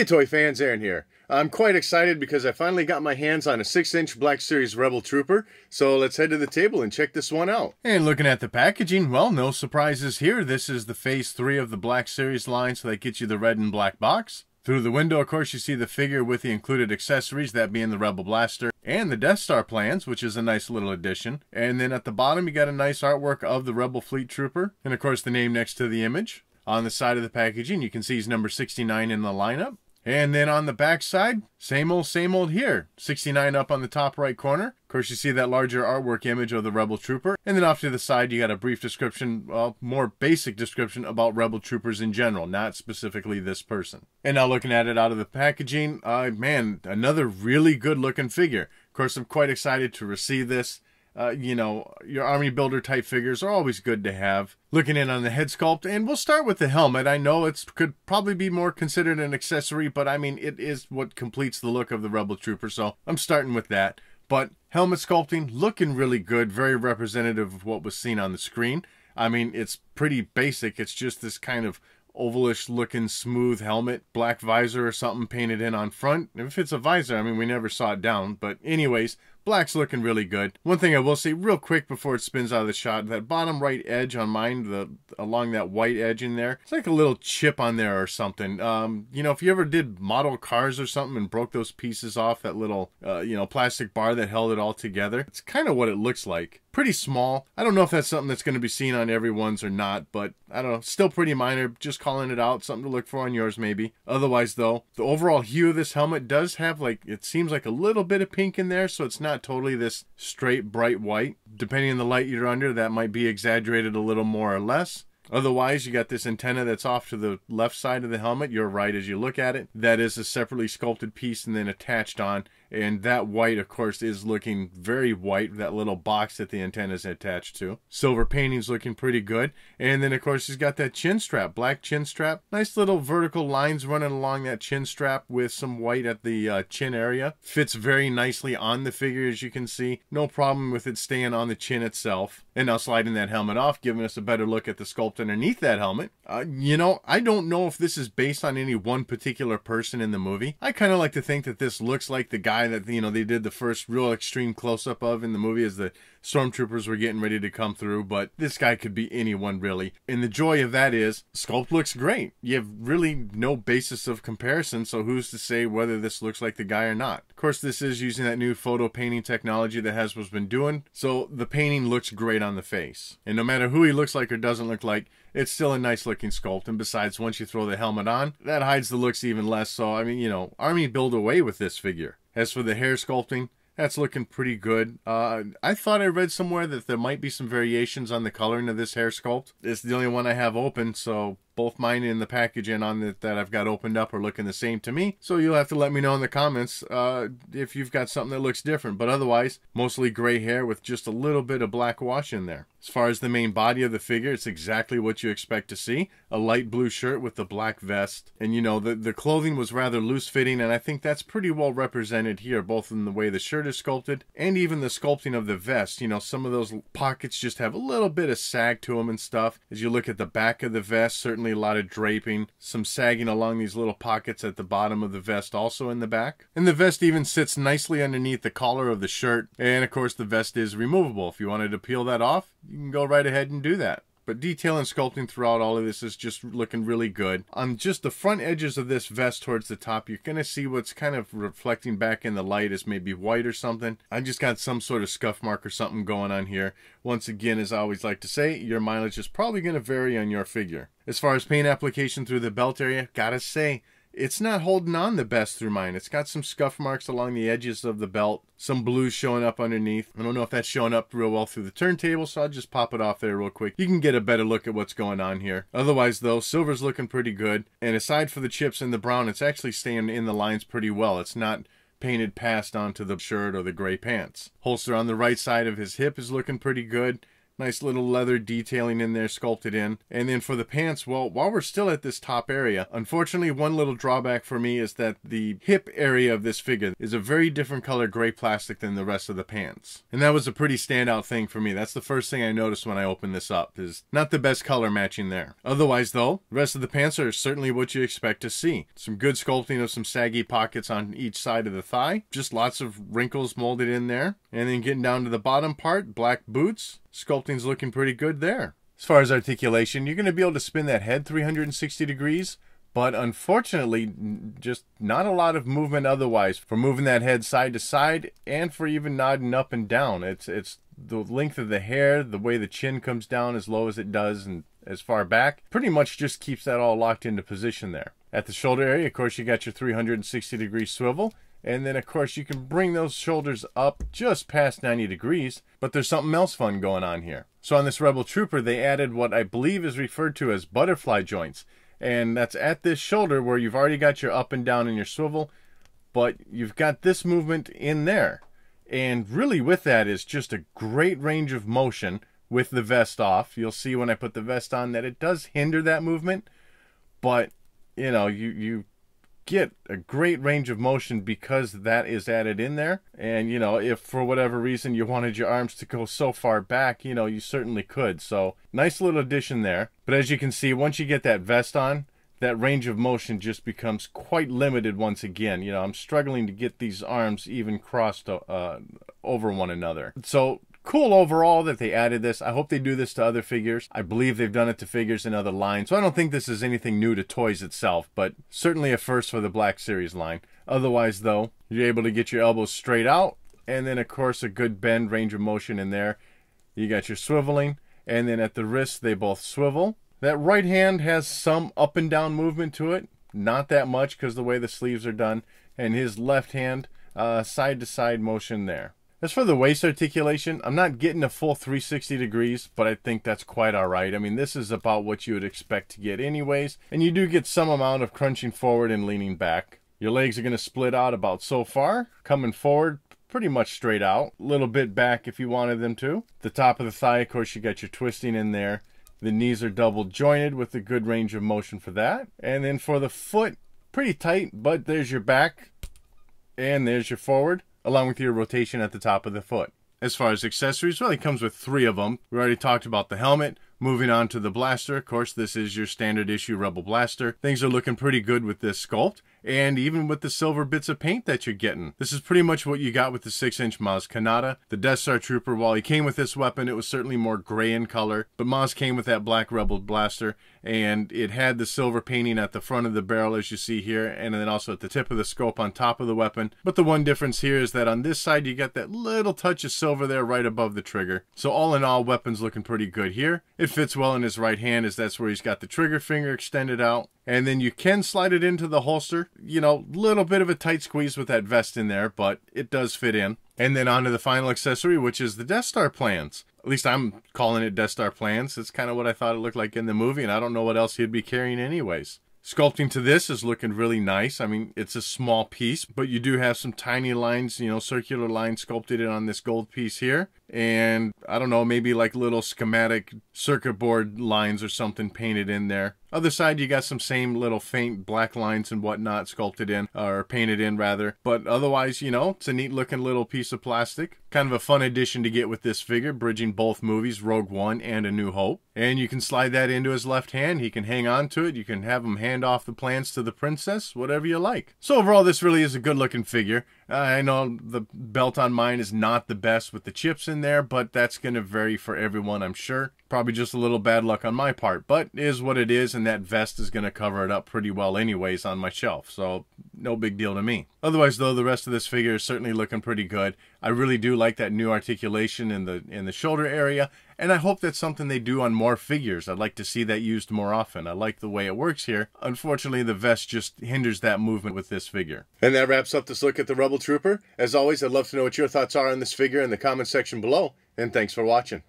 Hey toy fans, Aaron here. I'm quite excited because I finally got my hands on a 6-inch Black Series Rebel Trooper, so let's head to the table and check this one out. And looking at the packaging, well, no surprises here. This is the Phase 3 of the Black Series line, so that gets you the red and black box. Through the window, of course, you see the figure with the included accessories, that being the Rebel Blaster and the Death Star plans, which is a nice little addition. And then at the bottom, you got a nice artwork of the Rebel Fleet Trooper, and of course the name next to the image. On the side of the packaging, you can see he's number 69 in the lineup. And then on the back side, same old here. 69 up on the top right corner. Of course, you see that larger artwork image of the Rebel Trooper. And then off to the side, you got a brief description, well, more basic description about Rebel Troopers in general, not specifically this person. And now looking at it out of the packaging, man, another really good looking figure. Of course, I'm quite excited to receive this. You know, your army builder type figures are always good to have. Looking in on the head sculpt, and we'll start with the helmet. I know it could probably be more considered an accessory, but I mean, it is what completes the look of the Rebel Trooper, so I'm starting with that. But helmet sculpting, looking really good, very representative of what was seen on the screen. I mean, it's pretty basic. It's just this kind of ovalish looking smooth helmet, black visor or something painted in on front. If it's a visor, I mean, we never saw it down, but anyways, black's looking really good. One thing I will say real quick before it spins out of the shot, that bottom right edge on mine, along that white edge in there, it's like a little chip on there or something. You know, if you ever did model cars or something and broke those pieces off, that little, you know, plastic bar that held it all together, it's kind of what it looks like. Pretty small. I don't know if that's something that's going to be seen on everyone's or not, but I don't know, still pretty minor. Just calling it out, something to look for on yours maybe. Otherwise though, the overall hue of this helmet does have, like, it seems like a little bit of pink in there, so it's not totally this straight bright white. Depending on the light you're under, that might be exaggerated a little more or less. Otherwise, you got this antenna that's off to the left side of the helmet. You're right as you look at it. That is a separately sculpted piece and then attached on. And that white, of course, is looking very white, that little box that the antenna is attached to. Silver painting's looking pretty good. And then, of course, he's got that chin strap, black chin strap. Nice little vertical lines running along that chin strap with some white at the chin area. Fits very nicely on the figure, as you can see. No problem with it staying on the chin itself. And now sliding that helmet off, giving us a better look at the sculpt underneath that helmet. You know, I don't know if this is based on any one particular person in the movie. I kind of like to think that this looks like the guy that, you know, they did the first real extreme close-up of in the movie as the stormtroopers were getting ready to come through, but this guy could be anyone really. And the joy of that is, sculpt looks great. You have really no basis of comparison, so who's to say whether this looks like the guy or not? Of course, this is using that new photo painting technology that Hasbro's been doing, so the painting looks great on the face. And no matter who he looks like or doesn't look like, it's still a nice looking sculpt. And besides, once you throw the helmet on, that hides the looks even less. So, I mean, you know, Army build away with this figure. As for the hair sculpting, that's looking pretty good. I thought I read somewhere that there might be some variations on the coloring of this hair sculpt. It's the only one I have open, so both mine in the package and on that I've got opened up are looking the same to me. So you'll have to let me know in the comments if you've got something that looks different. But otherwise, mostly gray hair with just a little bit of black wash in there. As far as the main body of the figure, it's exactly what you expect to see. A light blue shirt with the black vest. And you know, the clothing was rather loose fitting, and I think that's pretty well represented here, both in the way the shirt is sculpted and even the sculpting of the vest. You know, some of those pockets just have a little bit of sag to them and stuff. As you look at the back of the vest, certainly a lot of draping, some sagging along these little pockets at the bottom of the vest, also in the back. And the vest even sits nicely underneath the collar of the shirt. And of course, the vest is removable. If you wanted to peel that off, you can go right ahead and do that. But detail and sculpting throughout all of this is just looking really good. On just the front edges of this vest towards the top, you're going to see what's kind of reflecting back in the light as maybe white or something. I just got some sort of scuff mark or something going on here. Once again, as I always like to say, your mileage is probably going to vary on your figure. As far as paint application through the belt area, gotta say, it's not holding on the best through mine. It's got some scuff marks along the edges of the belt. Some blues showing up underneath. I don't know if that's showing up real well through the turntable, so I'll just pop it off there real quick. You can get a better look at what's going on here. Otherwise, though, silver's looking pretty good. And aside for the chips and the brown, it's actually staying in the lines pretty well. It's not painted past onto the shirt or the gray pants. Holster on the right side of his hip is looking pretty good. Nice little leather detailing in there, sculpted in. And then for the pants, well, while we're still at this top area, unfortunately, one little drawback for me is that the hip area of this figure is a very different color gray plastic than the rest of the pants. And that was a pretty standout thing for me. That's the first thing I noticed when I opened this up, is not the best color matching there. Otherwise, though, the rest of the pants are certainly what you expect to see. Some good sculpting of some saggy pockets on each side of the thigh. Just lots of wrinkles molded in there. And then getting down to the bottom part, black boots. Sculpting's looking pretty good there. As far as articulation, you're going to be able to spin that head 360 degrees, but unfortunately, just not a lot of movement otherwise for moving that head side to side and for even nodding up and down. It's the length of the hair, the way the chin comes down as low as it does and as far back, pretty much just keeps that all locked into position there. At the shoulder area, of course, you got your 360 degree swivel. And then, of course, you can bring those shoulders up just past 90 degrees, but there's something else fun going on here. So on this Rebel Trooper, they added what I believe is referred to as butterfly joints. And that's at this shoulder where you've already got your up and down and your swivel, but you've got this movement in there. And really with that is just a great range of motion with the vest off. You'll see when I put the vest on that it does hinder that movement, but, you know, you get a great range of motion because that is added in there. And, you know, if for whatever reason you wanted your arms to go so far back, you know, you certainly could. So nice little addition there. But as you can see, once you get that vest on, that range of motion just becomes quite limited once again. You know, I'm struggling to get these arms even crossed over one another. So cool overall that they added this. I hope they do this to other figures. I believe they've done it to figures in other lines. So I don't think this is anything new to toys itself, but certainly a first for the Black Series line. Otherwise, though, you're able to get your elbows straight out. And then, of course, a good bend, range of motion in there. You got your swiveling. And then at the wrist, they both swivel. That right hand has some up and down movement to it. Not that much because the way the sleeves are done. And his left hand, side to side motion there. As for the waist articulation, I'm not getting a full 360 degrees, but I think that's quite all right. I mean, this is about what you would expect to get anyways, and you do get some amount of crunching forward and leaning back. Your legs are going to split out about so far, coming forward pretty much straight out, a little bit back if you wanted them to. The top of the thigh, of course, you got your twisting in there. The knees are double jointed with a good range of motion for that. And then for the foot, pretty tight, but there's your back, and there's your forward, along with your rotation at the top of the foot. As far as accessories, well, it comes with 3 of them. We already talked about the helmet. Moving on to the blaster, of course, this is your standard issue Rebel Blaster. Things are looking pretty good with this sculpt, and even with the silver bits of paint that you're getting. This is pretty much what you got with the 6-inch Maz Kanata. The Death Star Trooper, while he came with this weapon, it was certainly more gray in color, but Maz came with that black Rebel Blaster, and it had the silver painting at the front of the barrel, as you see here, and then also at the tip of the scope on top of the weapon. But the one difference here is that on this side, you got that little touch of silver there right above the trigger. So all in all, weapon's looking pretty good here. It fits well in his right hand, as that's where he's got the trigger finger extended out. And then you can slide it into the holster. You know, little bit of a tight squeeze with that vest in there, but it does fit in. And then on to the final accessory, which is the Death Star plans. At least I'm calling it Death Star plans. It's kind of what I thought it looked like in the movie, and I don't know what else he'd be carrying anyways. Sculpting to this is looking really nice. I mean, it's a small piece, but you do have some tiny lines, you know, circular lines sculpted in on this gold piece here. And I don't know, maybe like little schematic circuit board lines or something painted in there. Other side, you got some same little faint black lines and whatnot sculpted in, or painted in rather. But otherwise, you know, it's a neat looking little piece of plastic. Kind of a fun addition to get with this figure, bridging both movies, Rogue One and A New Hope. And you can slide that into his left hand. He can hang on to it. You can have him hand off the plans to the princess, whatever you like. So overall, this really is a good looking figure. I know the belt on mine is not the best with the chips in there, but that's going to vary for everyone, I'm sure. Probably just a little bad luck on my part, but it is what it is, and that vest is going to cover it up pretty well anyways on my shelf, so no big deal to me. Otherwise, though, the rest of this figure is certainly looking pretty good. I really do like that new articulation in the shoulder area, and I hope that's something they do on more figures. I'd like to see that used more often. I like the way it works here. Unfortunately, the vest just hinders that movement with this figure. And that wraps up this look at the Rebel Trooper. As always, I'd love to know what your thoughts are on this figure in the comment section below, and thanks for watching.